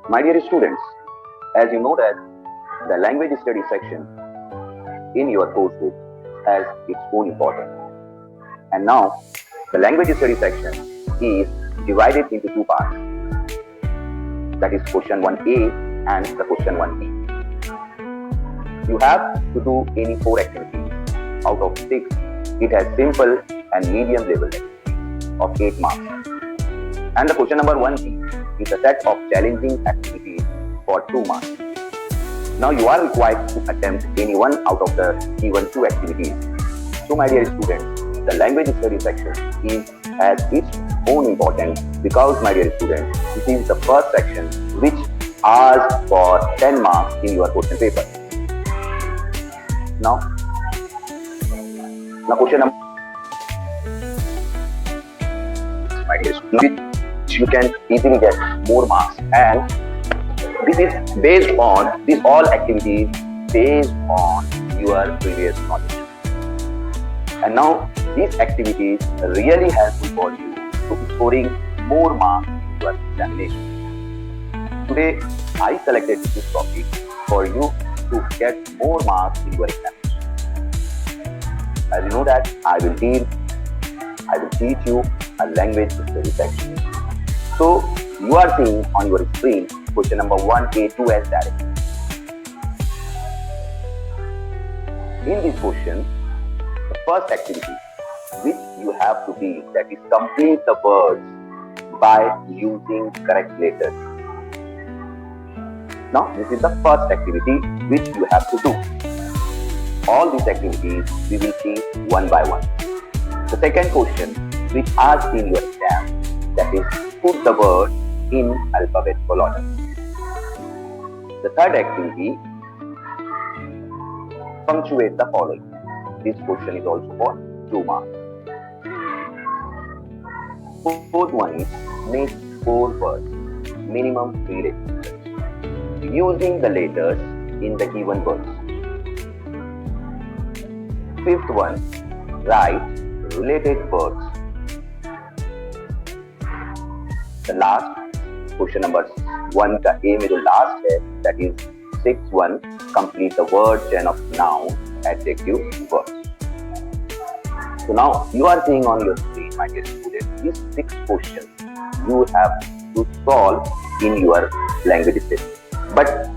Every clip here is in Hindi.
My dear students, as you know that the language study section in your course book has its own importance. And now the language study section is divided into two parts. That is question 1A and the question 1B. You have to do any 4 activities. Out of 6, it has simple and medium level activities of 8 marks. And the question number 1B is a set of challenging activities for 2 marks. Now you are required to attempt any one out of the given 2 activities. So my dear students, the language study section has its own importance because my dear students, this is the first section which asks for 10 marks in your question paper. Now question number, my dear students, which you can easily get more marks, and this is based on these all activities based on your previous knowledge. And now these activities really helpful for you to scoring more marks in your examination. Today I selected this topic for you to get more marks in your examination. As you know that I will teach you a language study section. So you are seeing on your screen question number 1A, 2 as directed. In this question, the first activity which you have to do, that is complete the words by using correct letters. Now this is the first activity which you have to do. All these activities we will see one by one. The second question which asked in your exam, that is put the word in alphabetical order. The third activity, punctuate the following. This question is also for 2 marks. Fourth one is make 4 words, minimum 3 letters, using the letters in the given words. Fifth one, write related words. The last question number 1 का A में जो last है, that is 6th one, complete the word chain of noun, adjective, words. So now you are seeing on your screen, my dear students, these 6 questions you have to solve in your language study. But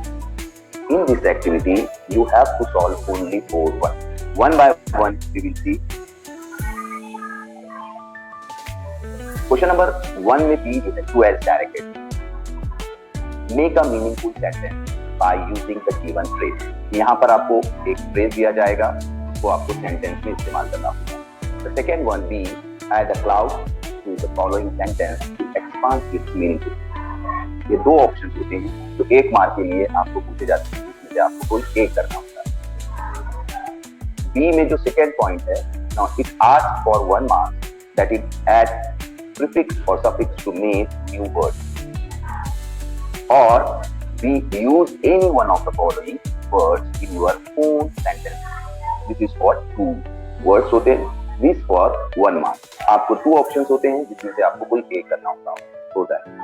in this activity, you have to solve only 4 words. One by one, we will see. Question number 1 में B is 2 as directed. Make a meaningful sentence by using the given phrase. यहाँ पर आपको एक phrase दिया जाएगा, वो आपको sentence में इस्तेमाल करना होगा. The second one, B, add a clause to the following sentence to expand its meaning. ये 2 ऑप्शंस होते हैं जो 1 मार्क के लिए आपको पूछे जाते हैं, जिसमें से आपको कोई एक करना होता है. B में जो second point है, now it asks for 1 mark, that it adds prefix or suffix to make new words. Or we use any one of the following words in your own sentence. This is for 2 words होते हैं. This for 1 mark. आपको 2 options होते हैं जिसमें से आपको कोई एक करना होता है.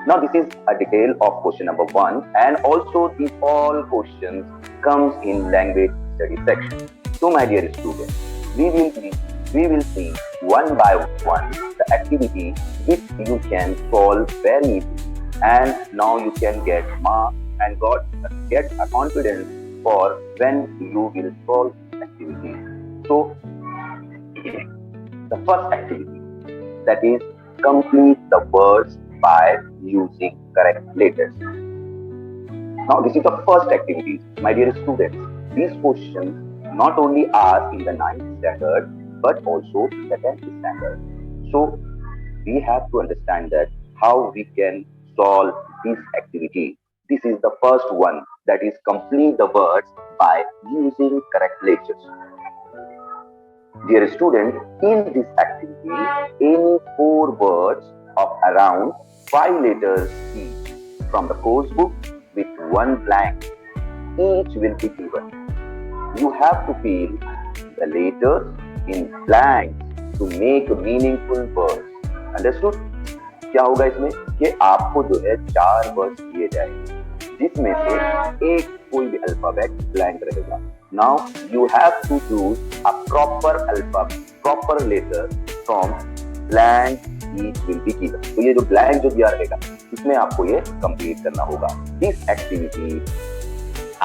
Now this is a detail of question number 1, and also these all questions comes in language study section. So my dear students, we will see one by one the activity which you can solve very easily, and now you can get marks and get a confidence for when you will solve activity. So the first activity, that is complete the words by using correct letters. Now this is the first activity, my dear students. These questions not only are in the 9th standard but also in the 10th standard. So we have to understand that how we can solve this activity. This is the first one, that is complete the words by using correct letters. Dear student, in this activity, any 4 words of around 5 letters each from the course book with 1 blank each will be given. You have to fill the letters in blanks to make meaningful words. Understood? क्या होगा इसमें कि आपको जो है 4 वर्ड्स दिए जाएंगे जिसमें से एक कोई भी अल्फाबेट ब्लैंक रहेगा. Now you have to choose a proper letter from blank each will be given. तो ये जो ब्लैंक जो दिया रहेगा इसमें आपको ये कंप्लीट करना होगा. This activity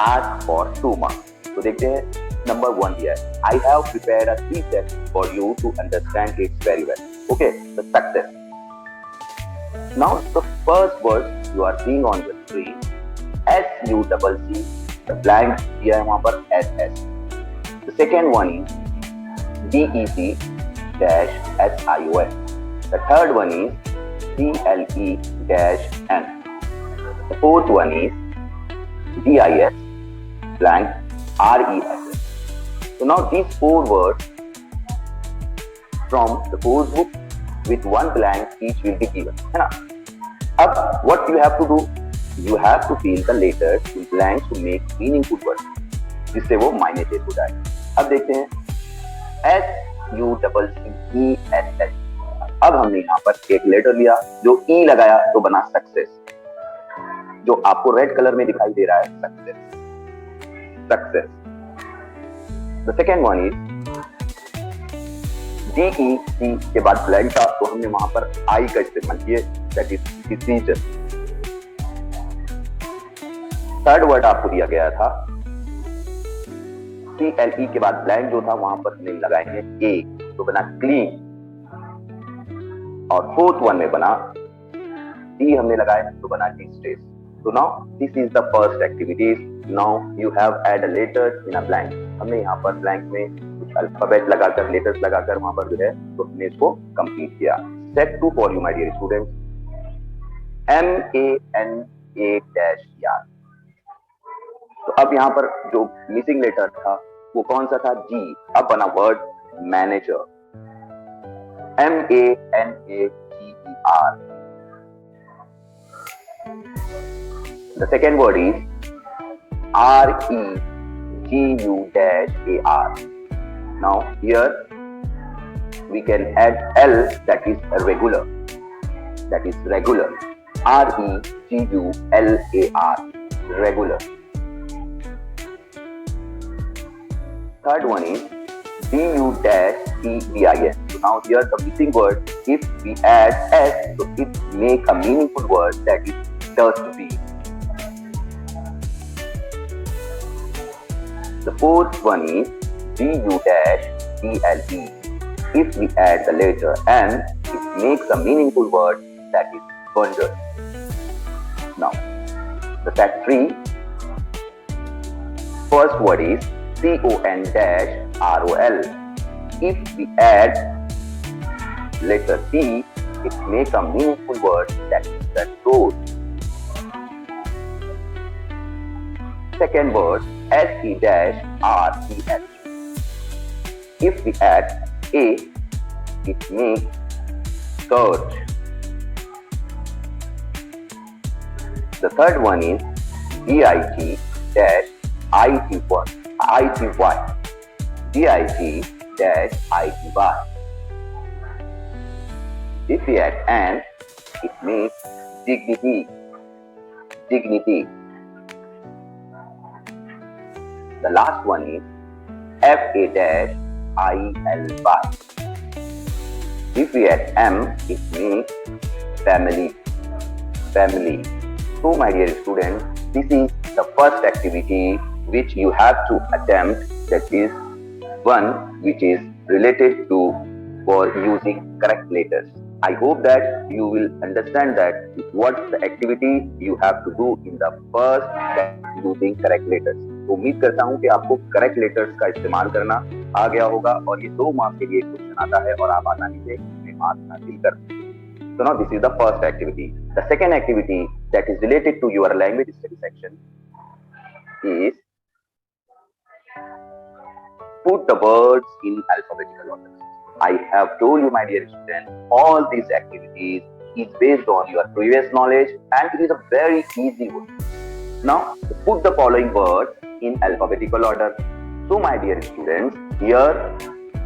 ask for 2 marks. तो देखते हैं नंबर 1 दिया है. I have prepared a 3 steps for you to understand it very well. Okay, the success. Now the first word you are seeing on the screen, SUCC. The blank दिया है वहां पर SS. The second one is DEC-SION. The third one is CLE-N. The fourth one is DIS blank RES. So now these 4 words from the course book with 1 blank each will be given. है ना? अब what you have to do? You have to fill the letters in blanks to make meaningful words. जिससे वो मायने चेंज हो जाए. अब देखते हैं SUCCESS. अब हमने यहाँ पर एक लेटर लिया जो E लगाया तो बना सक्सेस, जो आपको रेड कलर में दिखाई दे रहा है. Success. The second one is DEC के बाद ब्लैंक था तो हमने वहां पर I का इस्तेमाल किया, that is decision. Third word आपको दिया गया था CLE के बाद ब्लैंक जो था वहां पर हमने लगाए हैं A तो बना क्लीन. और फोर्थ वन में बना D हमने लगाया तो बना distress. So now this is the first activity. Now you have add a letters in a blank. हमने यहाँ पर ब्लैंक में कुछ अल्फाबेट लगाकर लेटर्स लगाकर वहां पर जो है तो हमने इसको कंप्लीट किया. Step 2 for you my dear students. MANA-ER. तो अब यहाँ पर जो मिसिंग लेटर था वो कौन सा था? G. अब बना word manager. MANAGER. The second word is REGU-AR. Now here we can add L, that is regular. That is regular. REGULAR. Regular. Third one is DUTEDIS. So now here the missing word, if we add S, so it make a meaningful word, that is dustbin. The fourth one is DU-DLE. If we add the letter N, it makes a meaningful word, that is bundle. Now, the set 3. First word is CON-ROL. If we add letter T, it makes a meaningful word, that is the road. Second word SE-REH. If we add A, it makes skirt. The third one is DIG-ITY. DIG-ITY. If we add N, it makes dignity. The last one is FA-ILY. If we add M, it makes family. So my dear students, this is the first activity which you have to attempt, that is one which is related to for using correct letters. I hope that you will understand that what the activity you have to do in the first step using correct letters. तो उम्मीद करता हूँ कि आपको करेक्ट लेटर्स का इस्तेमाल करना आ गया होगा और ये 2 मार्क्स के लिए क्वेश्चन आता है और आप आसानी से इसमें मार्क्स हासिल कर सकते हैं. So now this is the first activity. The second activity that is related to your language study section is put the words in alphabetical order. I have told you, my dear students, all these activities is based on your previous knowledge and it is a very easy one. Now put the following words in alphabetical order. So my dear students, here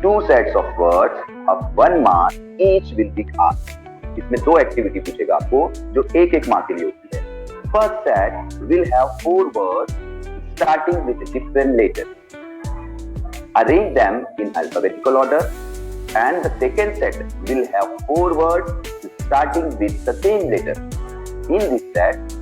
2 sets of words of 1 mark each will be asked. इसमें 2 एक्टिविटी पूछेगा आपको जो एक एक मार्क के लिए होती है. First set will have 4 words starting with different letters. Arrange them in alphabetical order, and the second set will have 4 words starting with the same letter. In this set,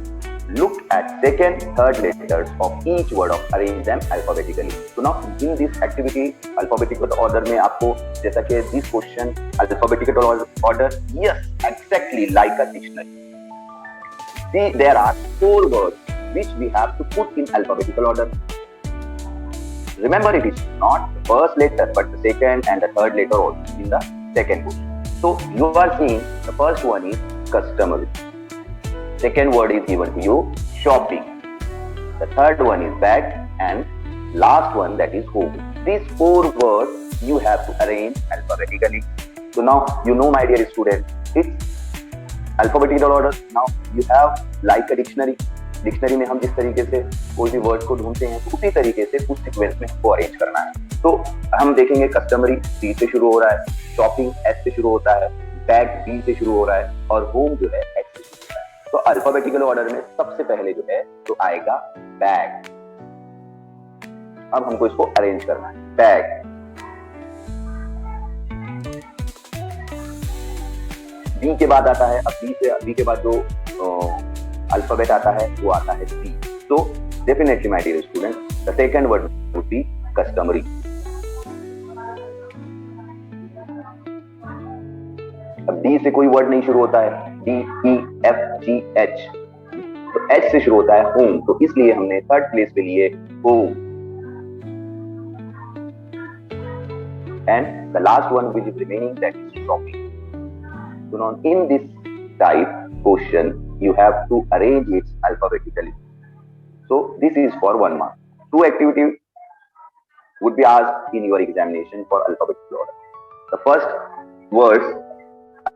look at second, third letters of each word of arrange them alphabetically. So now in this activity, alphabetical order में आपको जैसा कि this question alphabetical order, yes, exactly like a dictionary. See, there are 4 words which we have to put in alphabetical order. Remember, it is not the first letter but the second and the third letter also in the second question. So you are seeing the first one is customary. Second word is given to you, shopping. The third one is bag, and last one that is home. These 4 words you have to arrange alphabetically. So now you know, my dear student, it's alphabetical order. Now you have like a dictionary. Dictionary में हम जिस तरीके से कोई भी वर्ड को ढूंढते हैं उसी तरीके से उस सीक्वेंस में हमको अरेंज करना है. तो हम देखेंगे कस्टमरी सी से शुरू हो रहा है, शॉपिंग एस से शुरू होता है, बैग बी से शुरू हो रहा है और होम जो है एच से शुरू होता है. तो अल्फाबेटिकल ऑर्डर में सबसे पहले जो है तो आएगा बैग. अब हमको इसको अरेंज करना है. बैग, बी के बाद आता है, अब बी के बाद जो अल्फाबेट आता है वो आता है सी. तो definitely my dear student, the second word would be customary. अब डी से कोई वर्ड नहीं शुरू होता है, D E F G H, तो एच से शुरू होता है होम. तो इसलिए हमने थर्ड प्लेस पे लिए home. And the last one which is remaining that is shopping. So now in this type question you have to arrange it alphabetically. So this is for 1 mark. 2 activities would be asked in your examination for alphabetical order. The first words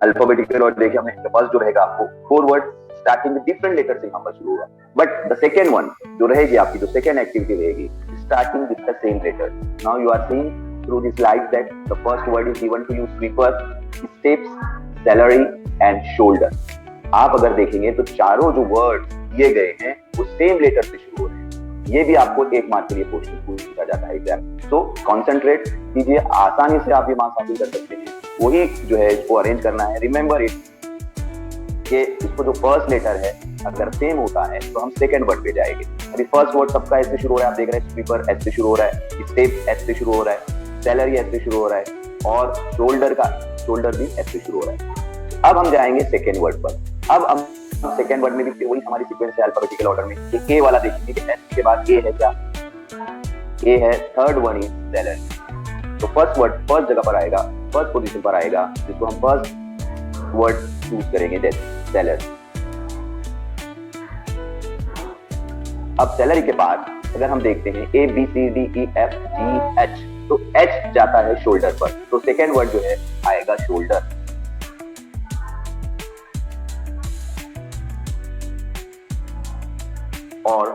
alphabetical order देखिए हमने, the first जो रहेगा आपको 4 words starting with different letters से यहाँ पर शुरू होगा. But the second one जो रहेगी आपकी, जो second activity रहेगी starting with the same letter. Now you are seeing through this slide that the first word is given to you, sweeper, steps, salary and shoulder. आप अगर देखेंगे तो चारों जो वर्ड दिए गए हैं वो सेम लेटर से शुरू हो रहे हैं. ये भी आपको 1 मार्क के लिए क्वेश्चन पूछा जाता है एग्जाम. तो कॉन्सेंट्रेट कीजिए, आसानी से आप ये मार्क्स हासिल कर सकते हैं. वही जो है इसको अरेंज करना है. रिमेंबर इट कि इसको जो फर्स्ट लेटर है अगर सेम होता है तो हम सेकंड वर्ड पे जाएंगे. अभी फर्स्ट वर्ड सबका एस से शुरू हो रहा है, आप देख रहे हैं स्वीपर एस से शुरू हो रहा है, स्टेप एस से शुरू हो रहा है, सैलरी एस से शुरू हो रहा है और शोल्डर भी एस से शुरू हो रहा है. अब हम जाएंगे सेकेंड वर्ड पर. अब हम सेकेंड वर्ड में भी वही हमारी सीक्वेंस है अल्फाबेटिकल ऑर्डर में. ए वाला देखेंगे कि एस के बाद ए है क्या, ए है. Third one is salary. तो फर्स्ट वर्ड फर्स्ट जगह पर आएगा, फर्स्ट पोजीशन पर आएगा, जिसको हम फर्स्ट वर्ड चूज करेंगे, जैसे सैलरी. अब सैलरी के बाद अगर हम देखते हैं A B C D E F G H, तो एच जाता है शोल्डर पर. तो सेकेंड वर्ड जो है आएगा शोल्डर. और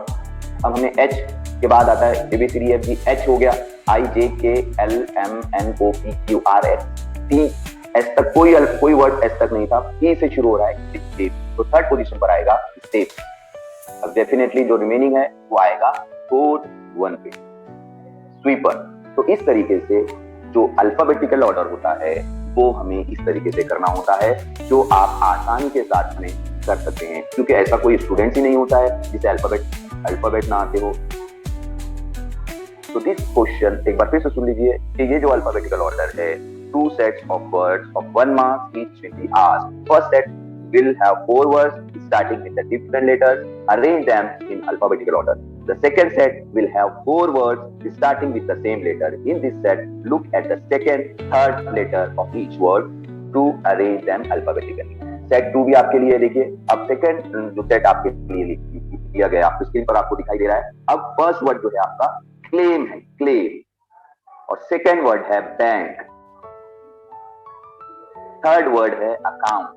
अब हमें H के बाद आता है A B C D F G. H हो गया, I J K L M N O P Q R S T. S तक कोई वर्ड एस तक नहीं था, P से शुरू हो रहा है स्टेप. तो थर्ड पोजीशन पर आएगा स्टेप. अब डेफिनेटली जो रिमेनिंग है वो आएगा फोर्थ वन पे, स्वीपर. तो इस तरीके से जो अल्फाबेटिकल ऑर्डर होता है वो हमें इस तरीके से करना होता है, जो आप आसानी के साथ में कर सकते हैं, क्योंकि ऐसा कोई स्टूडेंट ही नहीं होता है जिसे अल्फाबेट ना आते हो. तो दिस क्वेश्चन एक बार फिर से सुन लीजिए कि ये जो अल्फाबेटिकल ऑर्डर है, 2 sets of words of 1 mark each will be asked. First set will have 4 words starting with the different letters. Arrange them in alphabetical order. The second set will have 4 words starting with the same letter. In this set, look at the second, third letter of each word to arrange them alphabetically. Set 2 भी आपके लिए देखिए. अब सेकंड जो सेट आपके लिए लिया गया आपकी स्क्रीन पर आपको दिखाई दे रहा है. अब फर्स्ट वर्ड जो है आपका क्लेम है, क्लेम. और सेकंड वर्ड है बैंक. थर्ड वर्ड है अकाउंट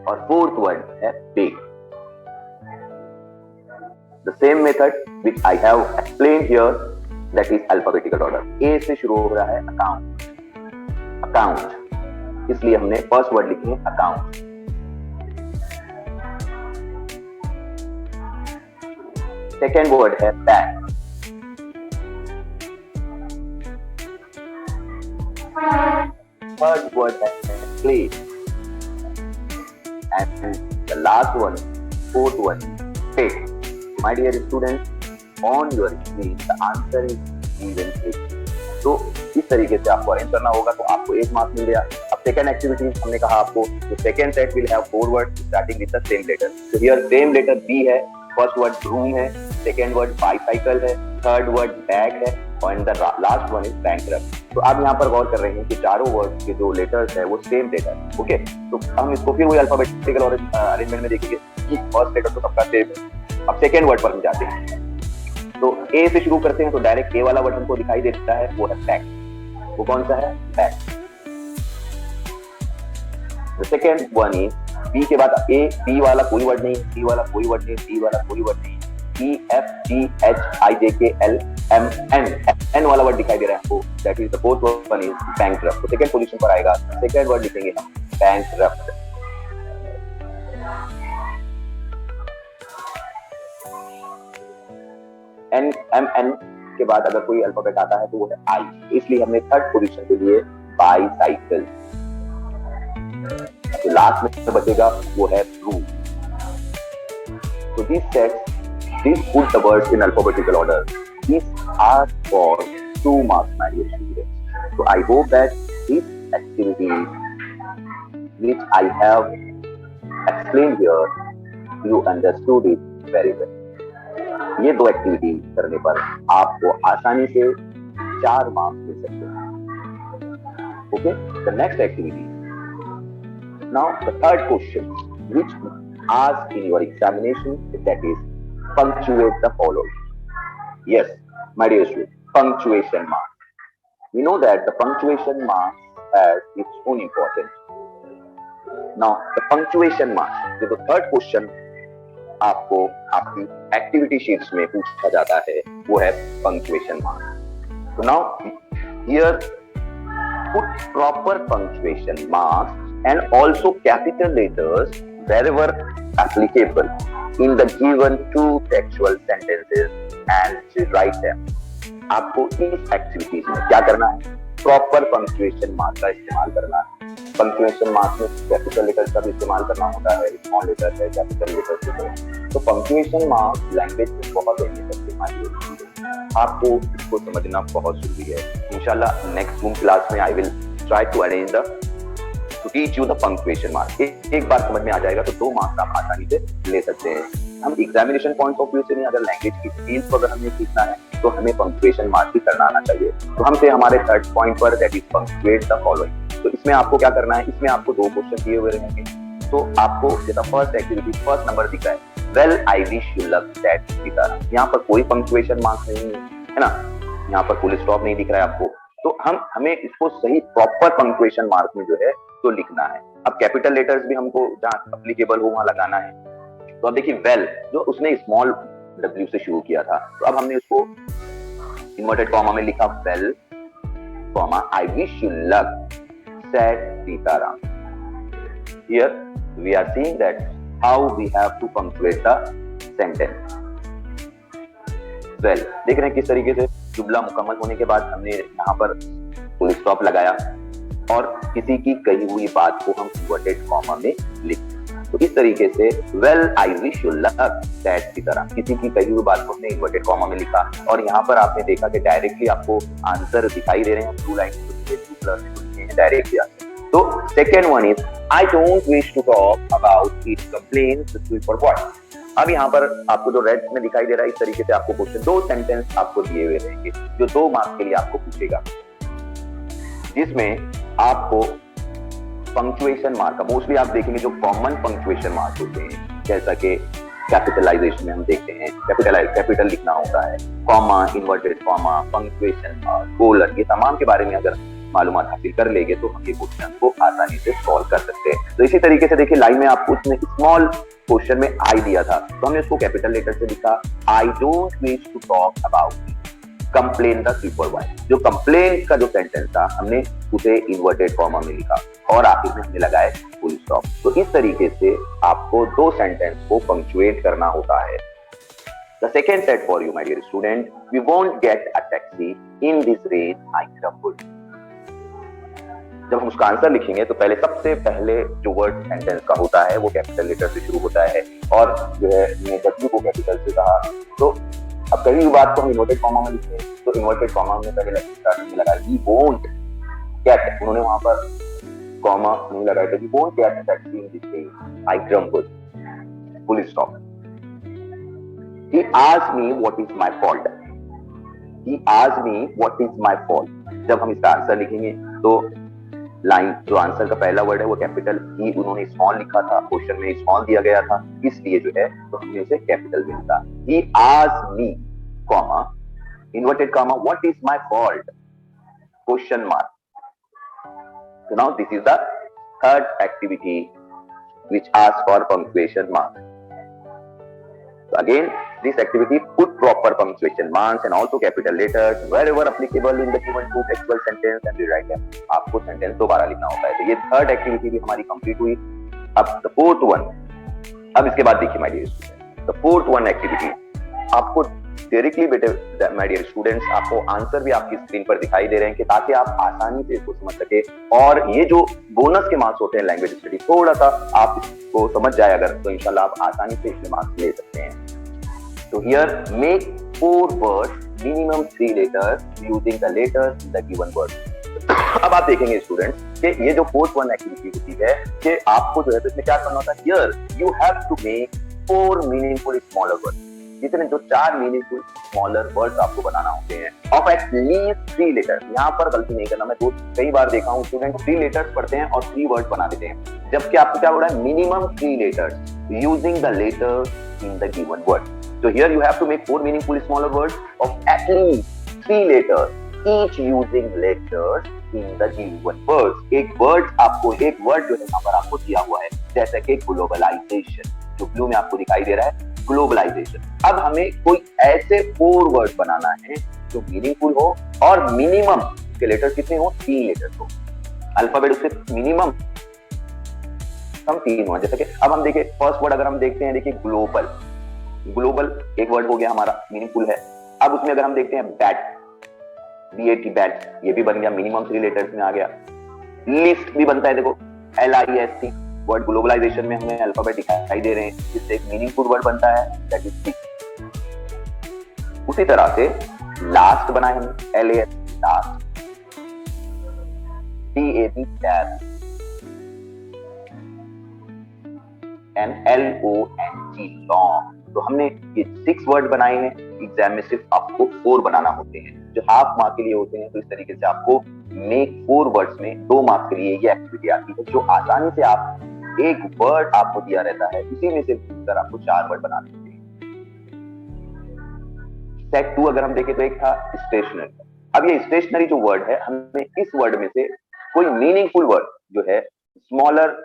और फोर्थ वर्ड है पे. The same method which I have explained here, that is alphabetical order. A से शुरू हो रहा है अकाउंट. इसलिए हमने फर्स्ट वर्ड लिखे अकाउंट। सेकेंड वर्ड है बैंक। थर्ड वर्ड है place. And the last one, fourth one, take. My dear students, on your screen the answer is given take. तो इस तरीके से आपको अरेंज करना होगा, तो आपको 1 मार्क्स मिल गया। अब सेकंड एक्टिविटी हमने कहा आपको, तो second set will have 4 words starting with the same letter. तो हियर सेम लेटर बी है, फर्स्ट वर्ड रूम है, सेकंड वर्ड बाईसाइकिल है, थर्ड वर्ड बैग है, और the last one is bankrupt. तो आप यहाँ पर गौर कर रहे हैं कि चारों वर्ड के जो लेटर्स है वो सेम लेटर। ओके, तो हम इसको फिर वही अल्फाबेटिकल और अरेंजमेंट में देखेंगे कि फर्स्ट लेटर तो सबका सेम है। अब सेकंड वर्ड पर हम जाते हैं, तो ए से शुरू करते हैं। तो डायरेक्ट ए वाला वर्ड हमको दिखाई देता है, वो है बैग। वो कौन सा है? Bag. The second one is B के बाद ए, बी वाला कोई वर्ड नहीं, सी वाला कोई वर्ड नहीं, डी वाला कोई वर्ड नहीं, ई F G H I J K L M N, N वाला वर्ड दिखाई दे रहा है आपको, that is the fourth one is bankrupt. तो सेकंड पोजीशन पर आएगा, सेकंड वर्ड लिखेंगे हम बैंकरप्ट। एन एम एन के बाद अगर कोई अल्फाबेट आता है तो वो है आई, इसलिए हमने थर्ड पोजीशन के लिए बाईसाइकिल। तो लास्ट में जो बचेगा वो है room. So these sets, these put the words in alphabetical order. These are for 2 marks, my dear students. So I hope that this activity which I have explained here, you understood it very well. ये 2 एक्टिविटी करने पर आपको आसानी से 4 मार्क्स मिल सकते हैं। Okay, the next activity, now the third question which asked in your examination, that is punctuate the following. Yes, my dear students, punctuation mark. We know that the punctuation mark has its own importance. Now the punctuation mark, जो the third question आपको आपकी एक्टिविटी शीट्स में पूछा जाता है, वो है punctuation mark. So now here put proper punctuation marks and also capital letters wherever applicable in the given 2 textual sentences and write them. आपको इस एक्टिविटीज में क्या करना है? प्रॉपर पंक्चुएशन मार्क का इस्तेमाल करना है। पंक्चुएशन मार्क में कैपिटल लेटर का भी इस्तेमाल करना होता है, स्मॉल लेटर है, कैपिटल लेटर है। तो पंक्चुएशन मार्क लैंग्वेज में बहुत अहमियत, आपको इसको समझना बहुत जरूरी है। इंशाल्लाह नेक्स्ट जूम क्लास में I will try to arrange the to teach you the punctuation mark. एक बार समझ में आ जाएगा तो 2 मार्क्स आप आसानी से ले सकते हैं। हम एग्जामिनेशन पॉइंट ऑफ व्यू से नहीं, अगर लैंग्वेज की स्किल्स को अगर हमें सीखना है तो हमें पंक्चुएशन मार्क भी करना आना चाहिए। तो हम थे हमारे थर्ड पॉइंट पर, that is punctuate the following. तो इसमें आपको क्या करना है? इसमें आपको 2 क्वेश्चन दिए हुए रहेंगे। तो आपको जैसा फर्स्ट एक्टिविटी फर्स्ट नंबर दिख रहा है, well I wish you luck that Sitaram. यहाँ पर कोई पंक्चुएशन मार्क नहीं है ना, यहाँ पर फुल स्टॉप नहीं दिख रहा है आपको। तो हमें इसको सही प्रॉपर पंक्चुएशन मार्क में जो है तो लिखना है। अब कैपिटल लेटर्स भी हमको जहाँ अप्लीकेबल हो वहां लगाना है। तो अब देखिए वेल जो उसने स्मॉल डब्ल्यू से शुरू किया था, तो अब हमने उसको इन्वर्टेड कॉमा में लिखा, well comma I wish you luck said Sitaram. Here we are seeing that how we have to punctuate the sentence. Well देख रहे हैं किस तरीके से जुमला मुकम्मल होने के बाद हमने यहाँ पर फुल स्टॉप लगाया और किसी की कही हुई बात को हम इन्वर्टेड कॉमा में लिख। तो इस तरीके से well I wish you luck that की तरह किसी की कही हुई बात को हमने इन्वर्टेड कॉमा में लिखा। और यहाँ पर आपने देखा कि डायरेक्टली आपको आंसर दिखाई दे रहे हैं, ब्लू लाइन में डायरेक्टली आंसर। तो second one is I don't wish to talk about it complaints for what. अब यहाँ पर आपको जो रेड में दिखाई दे रहा है, इस तरीके से आपको क्वेश्चन 2 सेंटेंस आपको दिए हुए रहेंगे जो 2 मार्क्स के लिए आपको पूछेगा, जिसमें आपको पंक्चुएशन मार्क का मोस्टली आप देखेंगे जो कॉमन पंक्चुएशन मार्क होते हैं, जैसा कि कैपिटलाइजेशन में हम देखते हैं कैपिटल लिखना होता है, comma, inverted comma, punctuation mark, colon, ये तमाम के बारे में अगर मालूमात हासिल कर लेंगे तो हम ये क्वेश्चन को आसानी से सॉल्व कर सकते हैं। तो इसी तरीके से देखिए लाइन में आपको उसने स्मॉल क्वेश्चन में आई दिया था, तो हमने उसको कैपिटल लेटर से लिखा, I don't wish to talk about it. Complain the supervisor. जो कंप्लेन का जो सेंटेंस था हमने उसे इन्वर्टेड कॉमा में लिखा और आखिर में हमने लगाए फुल स्टॉप। तो इस तरीके से आपको दो सेंटेंस को पंक्चुएट करना होता है। The second set for you, my dear student, we won't get a taxi in this rain, I crumbled. जब हम उसका आंसर लिखेंगे तो पहले सबसे पहले जो वर्ड सेंटेंस का होता है वो कैपिटल लेटर से शुरू होता है और जो है मैं W को कैपिटल से कहा। तो अब कहीं भी बात को हम इन्वर्टेड कॉमा में लिखते हैं तो इन्वर्टेड कॉमा में पहले स्टार्टिंग में लगा वी वोंट गेट, उन्होंने वहां पर कॉमा नहीं लगाया था, we won't get a taxi in this rain, I crumbled, full stop. He asked me what is my fault. He asked me what is my fault. जब हम इसका आंसर लिखेंगे तो लाइन जो आंसर का पहला वर्ड है वो कैपिटल ही, उन्होंने स्मॉल लिखा था, क्वेश्चन में स्मॉल दिया गया था, इसलिए जो है तो हमने इसे कैपिटल में लिखा। He asked me, comma, inverted comma, what is my fault? Question mark. So now this is the third activity which asks for punctuation mark. So again, this activity put proper punctuation marks and also capital letters wherever applicable in the given two textual sentence and rewrite them. आपको सेंटेंस दोबारा लिखना होता है। तो ये थर्ड एक्टिविटी भी हमारी कंप्लीट हुई। अब द फोर्थ वन, अब इसके बाद देखिए my dear student, the fourth one activity आपको डायरेक्टली बेटे माय डियर स्टूडेंट्स आपको आंसर भी आपकी स्क्रीन पर दिखाई दे रहे हैं कि ताकि आप आसानी से इसको समझ सके और ये जो बोनस के मार्क्स होते हैं लैंग्वेज स्टडी थोड़ा सा आप इसको समझ जाए अगर तो इंशाल्लाह आप आसानी से इसमें मार्क्स ले सकते हैं। So here make 4 words, minimum 3 letters using the letters in the given word. अब आप देखेंगे स्टूडेंट्स कि ये जो फोर्थ वन एक्टिविटी होती है कि आपको जो है तो इसमें क्या करना होता है, here you have to make 4 meaningful smaller words. जितने जो 4 मीनिंगफुल स्मॉलर वर्ड्स आपको बनाना होते हैं ऑफ एट लीस्ट 3 लेटर्स। यहाँ पर गलती नहीं करना, मैं कई बार देखा हूँ स्टूडेंट 3 लेटर्स पढ़ते हैं और 3 वर्ड बना देते हैं, जबकि आपको क्या हो रहा है minimum 3 letters using the letters in the given word. So here you have to make 4 meaningful smaller words of at least 3 letters, each using letters in the given words. एक वर्ड आपको एक वर्ड जो है यहाँ पर आपको दिया हुआ है जैसे कि ग्लोबलाइजेशन, जो ब्लू में आपको दिखाई दे रहा है ग्लोबलाइजेशन। अब हमें कोई ऐसे 4 वर्ड बनाना है जो मीनिंगफुल हो और मिनिमम के लेटर्स कितने हो, 3 लेटर्स हो। अल्फाबेट उससे मिनिमम हम 3 हो। जैसे कि अब हम देखिए फर्स्ट वर्ड अगर हम देखते हैं, देखिए ग्लोबल, ग्लोबल एक वर्ड हो गया हमारा मीनिंगफुल है। अब उसमें अगर हम देखते हैं बैट, BAT बैट, ये भी बन गया मिनिमम 3 लेटर्स में आ गया। लिस्ट भी बनता है, देखो LIST वर्ड ग्लोबलाइजेशन में हमें अल्फाबेट दिखाई दे रहे हैं जिससे एक मीनिंगफुल वर्ड बनता है दैट इज लिस्ट। उसी तरह से लास्ट बना है हमने LAST last, TAB tab and LONG long. तो हमने ये 6 वर्ड बनाए हैं। एग्जाम में सिर्फ आपको 4 बनाना होते हैं जो हाफ मार्क के लिए होते हैं। तो इस तरीके से आपको मेक 4 वर्ड्स में 2 मार्क्स के लिए ये एक्टिविटी आती है जो आसानी से आप एक वर्ड आपको दिया रहता है उसी में से पूछकर आपको 4 वर्ड बनाने होते हैं। सेट 2 अगर हम देखें तो एक था स्टेशनरी। अब ये स्टेशनरी जो वर्ड है हमें इस वर्ड में से कोई मीनिंगफुल वर्ड जो है smaller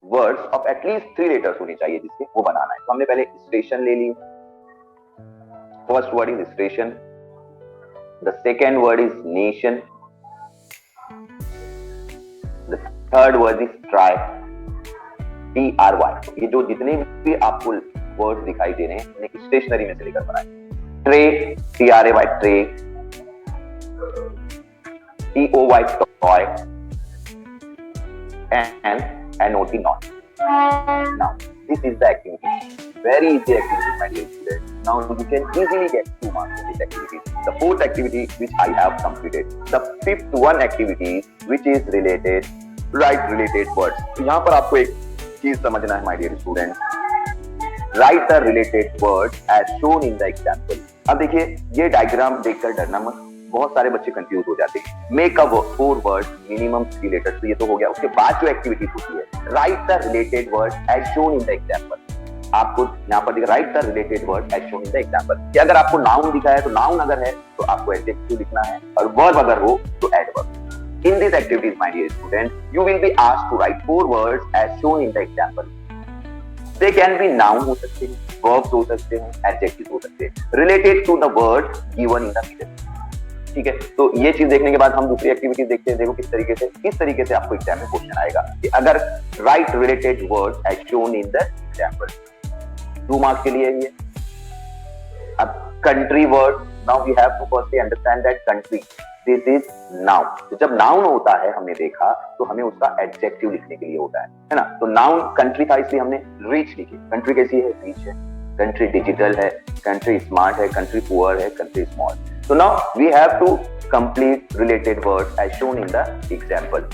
words of at least 3 letters होने चाहिए जिससे वो बनाना है। तो हमने पहले स्टेशन ले ली, first word is station, the second word is nation, the third word is try, TRY। ये जो जितने भी आपको वर्ड्स दिखाई दे रहे हैं उन्हें स्टेशनरी में से लेकर बनाए। Tray, TRAY tray, TOY toy and NOT not. Now this is the activity, very easy activity my dear students. Now you can easily get 2 marks in this activity. The fourth activity which I have completed, the fifth one activity which is related, write related words. तो यहाँ पर आपको एक चीज समझना है my dear students, write the related words as shown in the example. अब देखिए ये डायग्राम देखकर डरना मत, बहुत सारे बच्चे कंफ्यूज हो जाते हैं। Make a 4 word minimum 3 letters, तो ये तो हो गया। उसके बाद जो एक्टिविटी होती है right the related word as shown in the example. आपको यहाँ पर दिखा right the related word as shown in the example कि अगर आपको नाउन दिखा है तो नाउन अगर है तो आपको एडजेक्टिव लिखना है और वर्ब अगर हो तो adverb. In this activities my dear student you will be asked to write 4 words as shown in the example. They can be noun हो सकते हैं, वर्ब्स हो सकते हैं, एडजेक्टिव हो सकते हैं related to the word given in the middle. ठीक है, तो ये चीज देखने के बाद हम दूसरी एक्टिविटीज देखते हैं। देखो किस तरीके से आपको एग्जाम में क्वेश्चन आएगा कि अगर right related word as shown in the example, 2 marks के लिए ये। अब country word, now we have to firstly understand that country, this is noun. तो जब नाउन होता है हमने देखा तो हमें उसका एडजेक्टिव लिखने के लिए होता है ना। तो नाउन कंट्री था इसलिए हमने रिच लिखी। कंट्री कैसी है? रिच है। कंट्री डिजिटल है, कंट्री स्मार्ट है, कंट्री पुअर है, country small. So now we have to complete related words as shown in the example.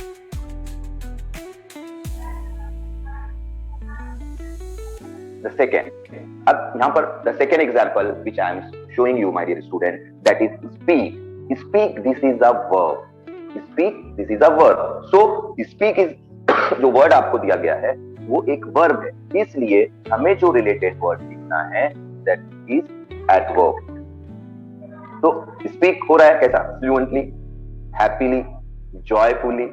The second, अब यहाँ पर the second example which I am showing you, my dear student, that is speak. Speak, this is a verb. Speak, this is a verb. So speak is जो word आपको दिया गया है वो एक verb है, इसलिए हमें जो related word लिखना है that is adverb. तो स्पीक हो रहा है कैसा? Fluently, happily, joyfully,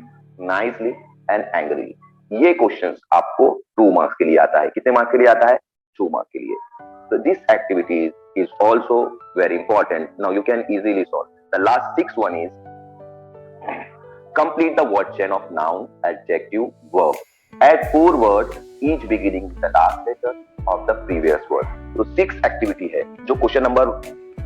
nicely and angrily. ये क्वेश्चंस आपको 2 मार्क्स के लिए आता है। कितने मार्क्स के लिए आता है? 2 मार्क्स के लिए। तो this activity is also very important. Now you can easily solve. The last 6 one is complete the word chain of noun, adjective, verb. Add 4 words each beginning with the last letter of the previous word. तो 6 एक्टिविटी है जो क्वेश्चन नंबर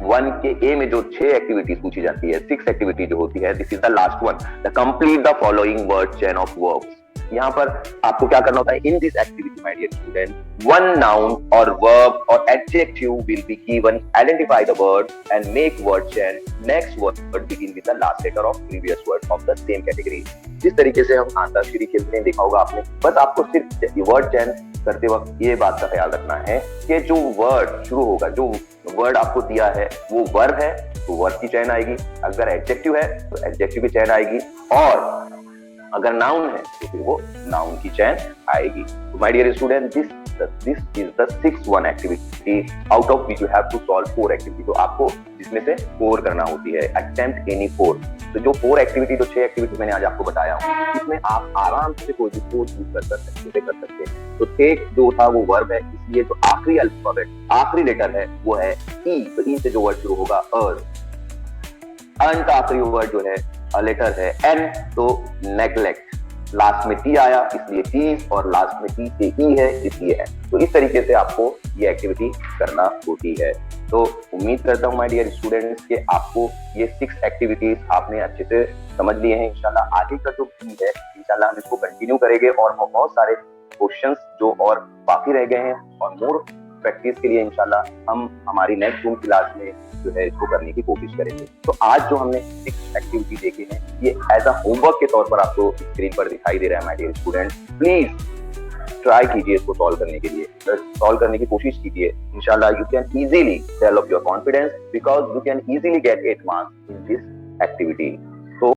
1 के ए में जो 6 एक्टिविटीज पूछी जाती है, 6 एक्टिविटी जो होती है, this is the last one, the complete the following word chain of verbs. यहाँ पर आपको क्या करना होता है? In this activity my dear student, one noun और वर्ब और adjective will be given, identify the word and make word chain, next word begin with the last letter of previous word of the same category. जिस तरीके से हम अंताक्षरी खेलते हैं देखा होगा आपने, बस आपको सिर्फ वर्ड चेन करते वक्त ये बात का ख्याल रखना है कि जो वर्ड शुरू होगा, जो वर्ड आपको दिया है वो वर्ब है तो वर्ब की चेन आएगी, अगर एडजेक्टिव है तो एडजेक्टिव की चेन आएगी, और अगर नाउन है तो फिर वो नाउन की चेन आएगी। तो my dear student, this is the 6th one activity out of which you have to solve 4 activity. तो आपको जिसमें से 4 करना होती है, अटेम्प्ट एनी 4। तो जो 4 एक्टिविटी, जो 6 एक्टिविटी मैंने आज आपको बताया हूँ, इसमें आप आराम से कोई भी 4 चूज कर सकते हैं। तो टेक जो था वो वर्ब है, इसलिए जो आखिरी अल्फाबेट, आखिरी लेटर है वो है ई। तो ई से जो वर्ड शुरू होगा अन का आखिरी वर्ड जो है लेटर है एन, तो नेग्लेक्ट। लास्ट में टी आया इसलिए टीज, और लास्ट में टी से ई है इसलिए एन। तो इस तरीके से आपको ये एक्टिविटी करना होती है। तो उम्मीद करता हूँ माय डियर स्टूडेंट्स कि आपको ये 6 एक्टिविटीज आपने अच्छे से समझ लिए हैं। इंशाल्लाह आगे का जो भी है इंशाल्लाह हम इसको कंटिन्यू करेंगे, और बहुत सारे क्वेश्चंस जो और बाकी रह गए हैं और मोर प्रैक्टिस के लिए इंशाल्लाह हम हमारी नेक्स्ट जूम क्लास में जो है इसको करने की कोशिश करेंगे। तो आज जो हमने 6 एक्टिविटी देखे हैं ये एज अ होमवर्क के तौर पर आपको स्क्रीन पर दिखाई दे रहा है my dear student. Please try कीजिए इसको सॉल्व करने के लिए, सॉल्व करने की कोशिश कीजिए। इंशाल्लाह you can easily develop your confidence because you can easily get 8 marks in this activity.